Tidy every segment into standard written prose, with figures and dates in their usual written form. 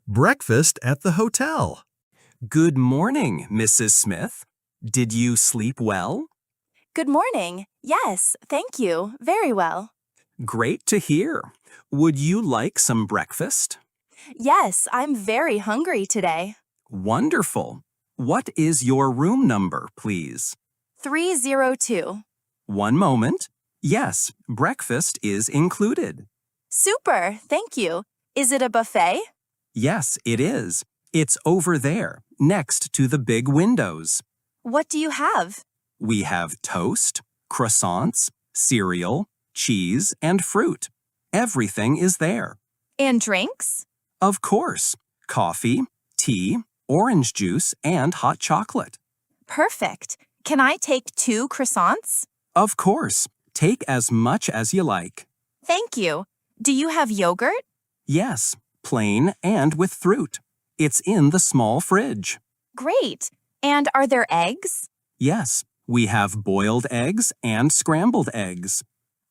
Breakfast at the hotel. Good morning, Mrs. Smith. Did you sleep well? Good morning. Yes, thank you. Very well. Great to hear. Would you like some breakfast? Yes, I'm very hungry today. Wonderful. What is your room number, please? 302. One moment. Yes, breakfast is included. Super, thank you. Is it a buffet? Yes, it is. It's over there, next to the big windows. What do you have? We have toast, croissants, cereal, cheese, and fruit. Everything is there. And drinks? Of course, coffee, tea, orange juice, and hot chocolate. Perfect. Can I take 2 croissants? Of course, take as much as you like. Thank you. Do you have yogurt? Yes, plain and with fruit. It's in the small fridge. Great. And are there eggs? Yes, we have boiled eggs and scrambled eggs.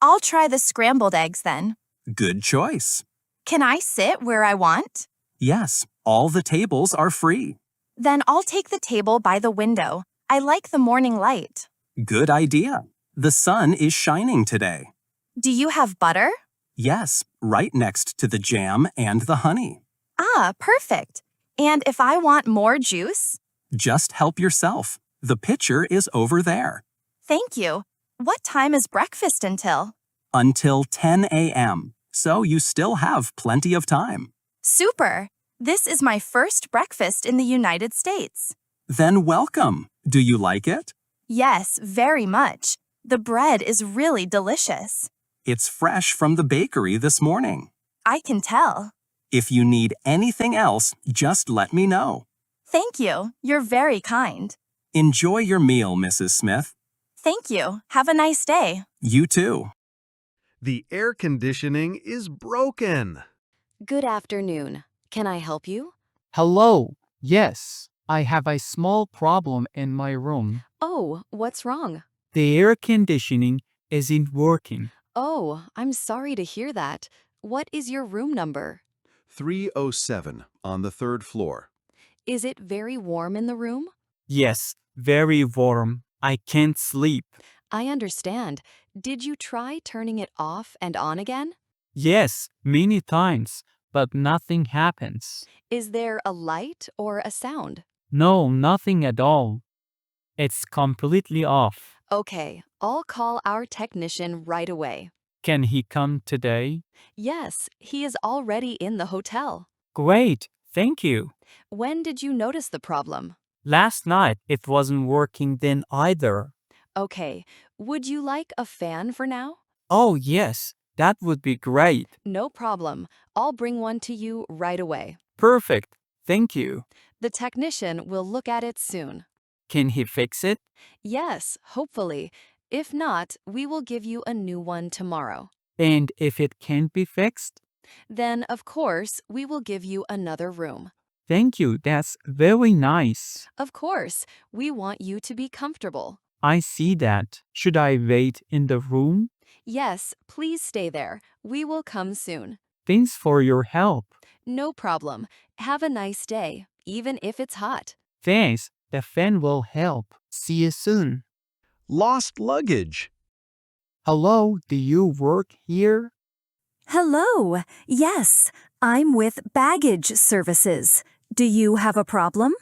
I'll try the scrambled eggs then. Good choice. Can I sit where I want? Yes, all the tables are free. Then I'll take the table by the window. I like the morning light. Good idea. The sun is shining today. Do you have butter? Yes, right next to the jam and the honey. Ah, perfect. And if I want more juice? Just help yourself. The pitcher is over there. Thank you. What time is breakfast until? Until 10 a.m., so you still have plenty of time. Super. This is my first breakfast in the United States. Then welcome. Do you like it? Yes, very much. The bread is really delicious. It's fresh from the bakery this morning. I can tell. If you need anything else, just let me know. Thank you. You're very kind. Enjoy your meal, Mrs. Smith. Thank you. Have a nice day. You too. The air conditioning is broken. Good afternoon. Can I help you? Hello. Yes, I have a small problem in my room. Oh, what's wrong? The air conditioning isn't working. Oh, I'm sorry to hear that. What is your room number? 307 on the 3rd floor. Is it very warm in the room? Yes, very warm. I can't sleep. I understand. Did you try turning it off and on again? Yes, many times, but nothing happens. Is there a light or a sound? No, nothing at all. It's completely off. Okay, I'll call our technician right away. Can he come today? Yes, he is already in the hotel. Great, thank you. When did you notice the problem? Last night it wasn't working then either. Okay, would you like a fan for now? Oh yes, that would be great. No problem. I'll bring one to you right away. Perfect, thank you. The technician will look at it soon. Can he fix it? Yes, hopefully. If not, we will give you a new one tomorrow. And if it can't be fixed? Then, of course, we will give you another room. Thank you, that's very nice. Of course, we want you to be comfortable. I see that. Should I wait in the room? Yes, please stay there. We will come soon. Thanks for your help. No problem. Have a nice day, even if it's hot. Thanks, the fan will help. See you soon. Lost luggage. Hello, do you work here? Hello. Yes, I'm with Baggage Services. Do you have a problem?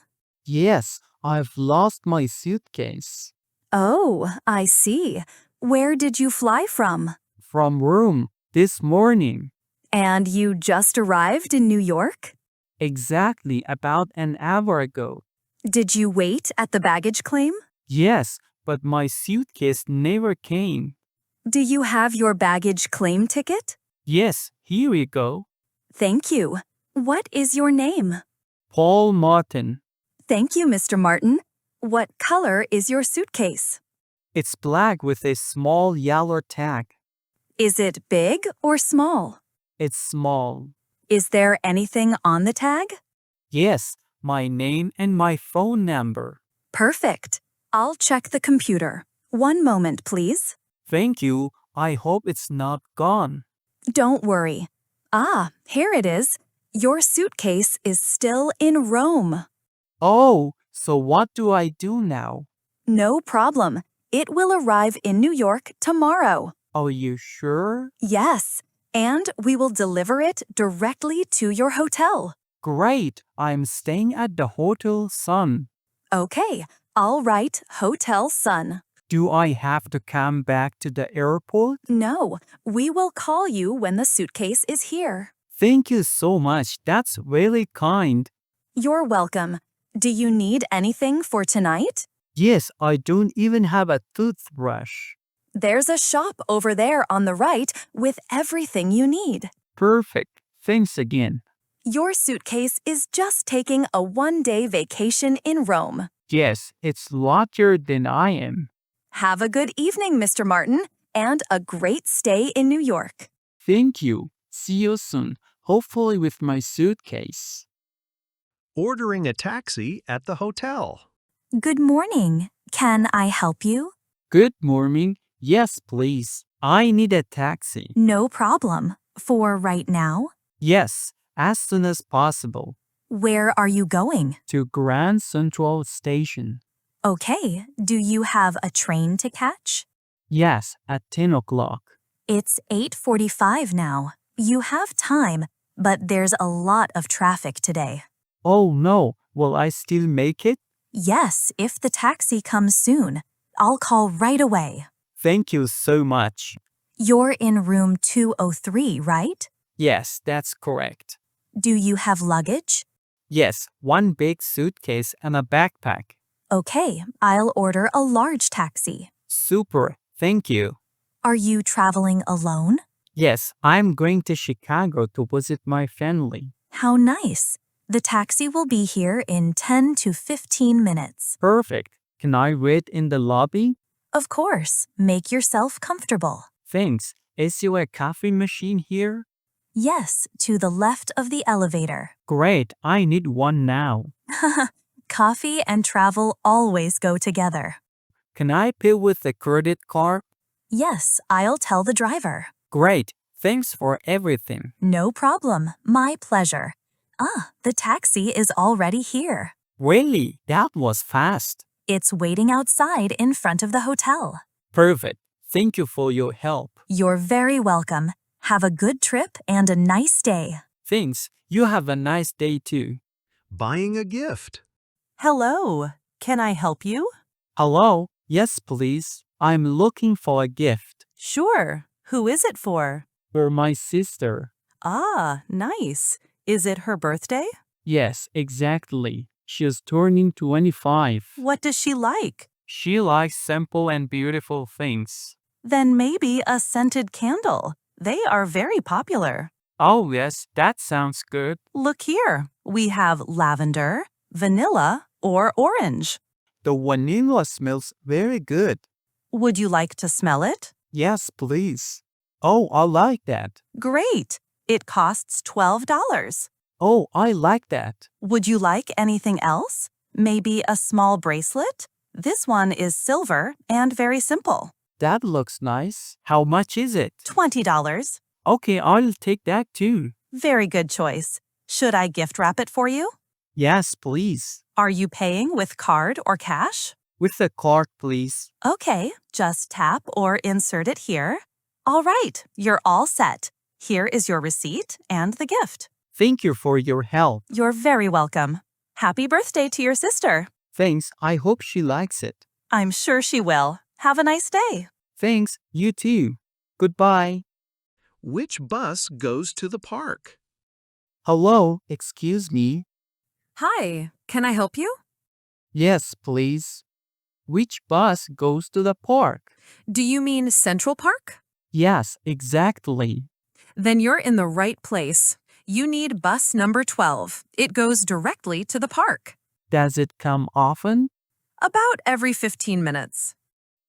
Yes, I've lost my suitcase. Oh, I see. Where did you fly from? From Rome, this morning. And you just arrived in New York? Exactly about an hour ago. Did you wait at the baggage claim? Yes, but my suitcase never came. Do you have your baggage claim ticket? Yes, here we go. Thank you. What is your name? Paul Martin. Thank you, Mr. Martin. What color is your suitcase? It's black with a small yellow tag. Is it big or small? It's small. Is there anything on the tag? Yes, my name and my phone number. Perfect. I'll check the computer. One moment, please. Thank you. I hope it's not gone. Don't worry. Ah, here it is. Your suitcase is still in Rome. Oh, so what do I do now? No problem. It will arrive in New York tomorrow. Are you sure? Yes, and we will deliver it directly to your hotel. Great, I'm staying at the Hotel Sun. Okay, I'll write Hotel Sun. Do I have to come back to the airport? No, we will call you when the suitcase is here. Thank you so much. That's really kind. You're welcome. Do you need anything for tonight? Yes, I don't even have a toothbrush. There's a shop over there on the right with everything you need. Perfect. Thanks again. Your suitcase is just taking a one-day vacation in Rome. Yes, it's larger than I am. Have a good evening, Mr. Martin, and a great stay in New York. Thank you. See you soon, hopefully with my suitcase. Ordering a taxi at the hotel. Good morning. Can I help you? Good morning. Yes, please. I need a taxi. No problem. For right now? Yes, as soon as possible. Where are you going? To Grand Central Station. Okay, do you have a train to catch? Yes, at 10 o'clock. It's 8:45 now. You have time, but there's a lot of traffic today. Oh no, will I still make it? Yes, if the taxi comes soon. I'll call right away. Thank you so much. You're in room 203, right? Yes, that's correct. Do you have luggage? Yes, one big suitcase and a backpack. Okay, I'll order a large taxi. Super, thank you. Are you traveling alone? Yes, I'm going to Chicago to visit my family. How nice. The taxi will be here in 10 to 15 minutes. Perfect. Can I wait in the lobby? Of course, make yourself comfortable. Thanks. Is there a coffee machine here? Yes, to the left of the elevator. Great, I need one now. Coffee and travel always go together. Can I pay with a credit card? Yes, I'll tell the driver. Great, thanks for everything. No problem, my pleasure. The taxi is already here. Really, that was fast. It's waiting outside in front of the hotel. Perfect. Thank you for your help. You're very welcome. Have a good trip and a nice day. Thanks. You have a nice day too. Buying a gift. Hello, can I help you? Hello? Yes, please. I'm looking for a gift. Sure. Who is it for? For my sister. Ah, nice. Is it her birthday? Yes, exactly. She is turning 25. What does she like? She likes simple and beautiful things. Then maybe a scented candle. They are very popular. Oh, yes, that sounds good. Look here. We have lavender, vanilla, or orange. The vanilla smells very good. Would you like to smell it? Yes, please. Oh, I like that. Great. It costs $12. Oh, I like that. Would you like anything else? Maybe a small bracelet? This one is silver and very simple. That looks nice. How much is it? $20. Okay, I'll take that too. Very good choice. Should I gift wrap it for you? Yes, please. Are you paying with card or cash? With a card, please. Okay, just tap or insert it here. All right, you're all set. Here is your receipt and the gift. Thank you for your help. You're very welcome. Happy birthday to your sister. Thanks. I hope she likes it. I'm sure she will. Have a nice day. Thanks. You too. Goodbye. Which bus goes to the park? Hello, excuse me. Hi, can I help you? Yes, please. Which bus goes to the park? Do you mean Central Park? Yes, exactly. Then you're in the right place. You need bus number 12. It goes directly to the park. Does it come often? About every 15 minutes.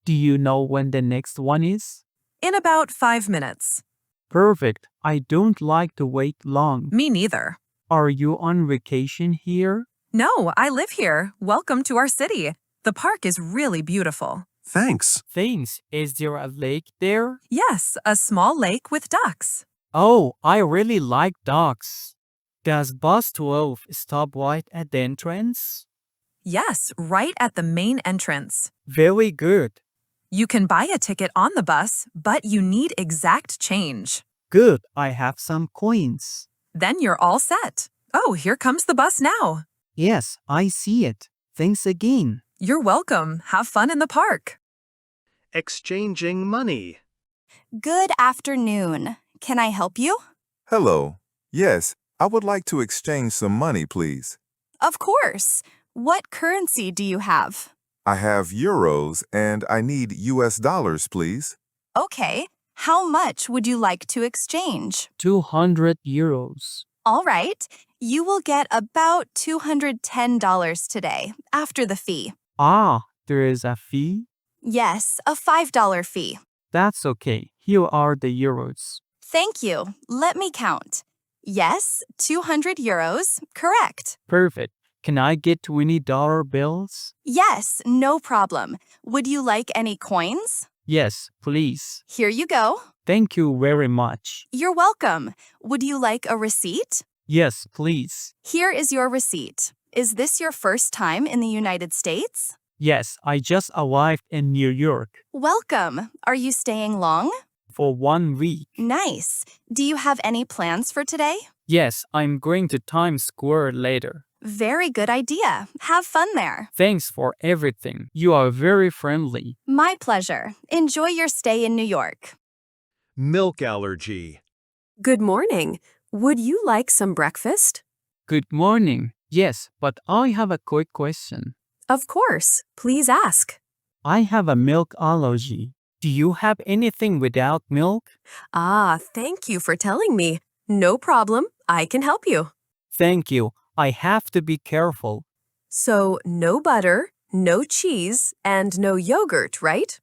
Do you know when the next one is? In about 5 minutes. Perfect. I don't like to wait long. Me neither. Are you on vacation here? No, I live here. Welcome to our city. The park is really beautiful. Thanks. Thanks. Is there a lake there? Yes, a small lake with ducks. Oh, I really like ducks. Does bus 12 stop right at the entrance? Yes, right at the main entrance. Very good. You can buy a ticket on the bus, but you need exact change. Good, I have some coins. Then you're all set. Oh, here comes the bus now. Yes, I see it. Thanks again. You're welcome. Have fun in the park. Exchanging money. Good afternoon. Can I help you? Hello. Yes, I would like to exchange some money, please. Of course. What currency do you have? I have euros and I need US dollars, please. Okay. How much would you like to exchange? 200 euros. All right. You will get about $210 today, after the fee. Ah, there is a fee? Yes, a $5 fee. That's okay. Here are the euros. Thank you. Let me count. Yes, 200 euros. Correct. Perfect. Can I get $20 bills? Yes, no problem. Would you like any coins? Yes, please. Here you go. Thank you very much. You're welcome. Would you like a receipt? Yes, please. Here is your receipt. Is this your first time in the United States? Yes, I just arrived in New York Welcome. Are you staying long? for 1 week. Nice. Do you have any plans for today? Yes, I'm going to Times Square later. Very good idea. Have fun there. Thanks for everything. You are very friendly. My pleasure. Enjoy your stay in New York. Milk allergy. Good morning. Would you like some breakfast? Good morning. Yes, but I have a quick question. Of course. Please ask. I have a milk allergy. Do you have anything without milk? Ah, thank you for telling me. No problem. I can help you. Thank you. I have to be careful. So, no butter, no cheese, and no yogurt, right?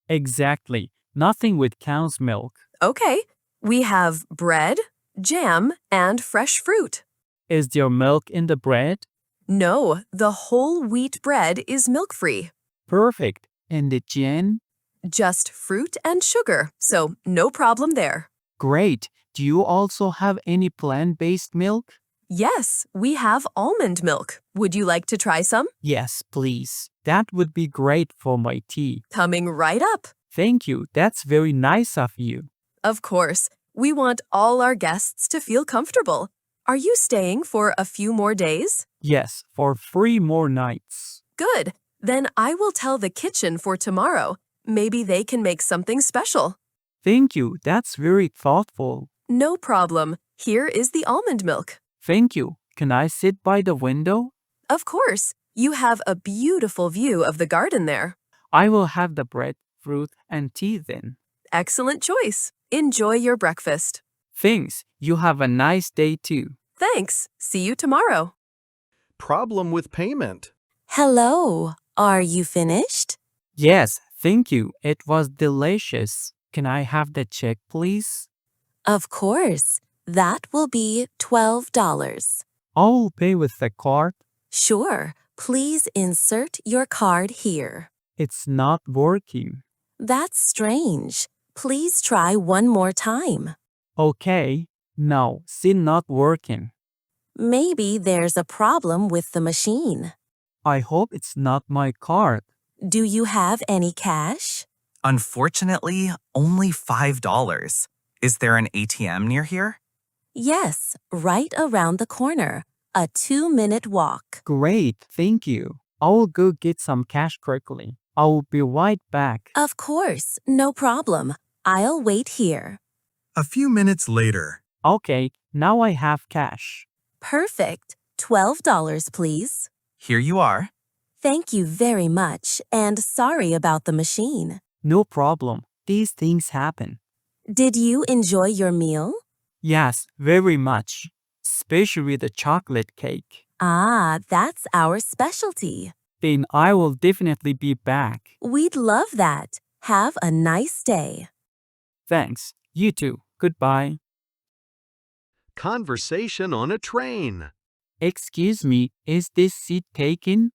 Exactly. Nothing with cow's milk. Okay. We have bread, jam, and fresh fruit. Is there milk in the bread? No, the whole wheat bread is milk-free. Perfect. And the jam? Just fruit and sugar, so no problem there. Great. Do you also have any plant-based milk? Yes, we have almond milk. Would you like to try some? Yes, please. That would be great for my tea. Coming right up. Thank you. That's very nice of you. Of course, we want all our guests to feel comfortable. Are you staying for a few more days? Yes, for 3 more nights. Good. Then I will tell the kitchen for tomorrow. Maybe they can make something special. Thank you. That's very thoughtful. No problem. Here is the almond milk. Thank you. Can I sit by the window? Of course, you have a beautiful view of the garden there. I will have the bread, fruit, and tea then. Excellent choice. Enjoy your breakfast. Thanks. You have a nice day too. Thanks. See you tomorrow. Problem with payment. Hello. Are you finished? Yes, thank you. It was delicious. Can I have the check, please? Of course. That will be $12. I'll pay with the card. Sure. Please insert your card here. It's not working. That's strange. Please try one more time. Okay. No, still not working. Maybe there's a problem with the machine. I hope it's not my card. Do you have any cash? Unfortunately, only $5. Is there an ATM near here? Yes, right around the corner. A 2-minute walk. Great, thank you. I'll go get some cash quickly. I'll be right back. Of course, no problem. I'll wait here. A few minutes later. Okay, now I have cash. Perfect. $12, please. Here you are. Thank you very much, and sorry about the machine. No problem. These things happen. Did you enjoy your meal? Yes, very much. Especially the chocolate cake. Ah, that's our specialty. Then I will definitely be back. We'd love that. Have a nice day. Thanks. You too. Goodbye. Conversation on a train. Excuse me, is this seat taken?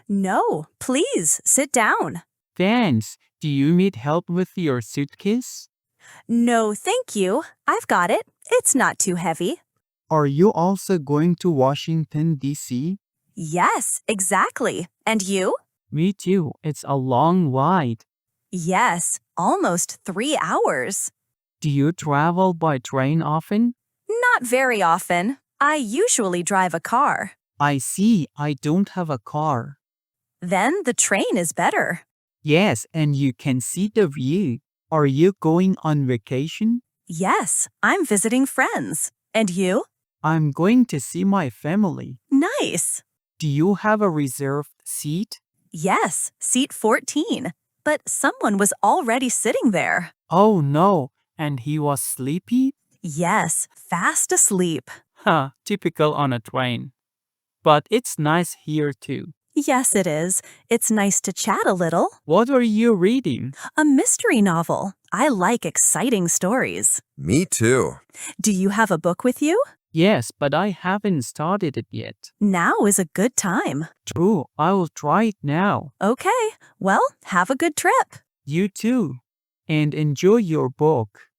No, please sit down. Thanks. Do you need help with your suitcase? No, thank you. I've got it. It's not too heavy. Are you also going to Washington, D.C.? Yes, exactly. And you? Me too. It's a long ride. Yes, almost 3 hours. Do you travel by train often? Not very often. I usually drive a car. I see. I don't have a car. Then the train is better. Yes, and you can see the view. Are you going on vacation? Yes, I'm visiting friends. And you? I'm going to see my family. Nice. Do you have a reserved seat? Yes, seat 14. But someone was already sitting there. Oh no, and he was sleepy? Yes, fast asleep. Ha, typical on a train. But it's nice here too. Yes, it is. It's nice to chat a little. What are you reading? A mystery novel. I like exciting stories. Me too. Do you have a book with you? Yes, but I haven't started it yet. Now is a good time. True, I will try it now. Okay, well, have a good trip. You too. And enjoy your book.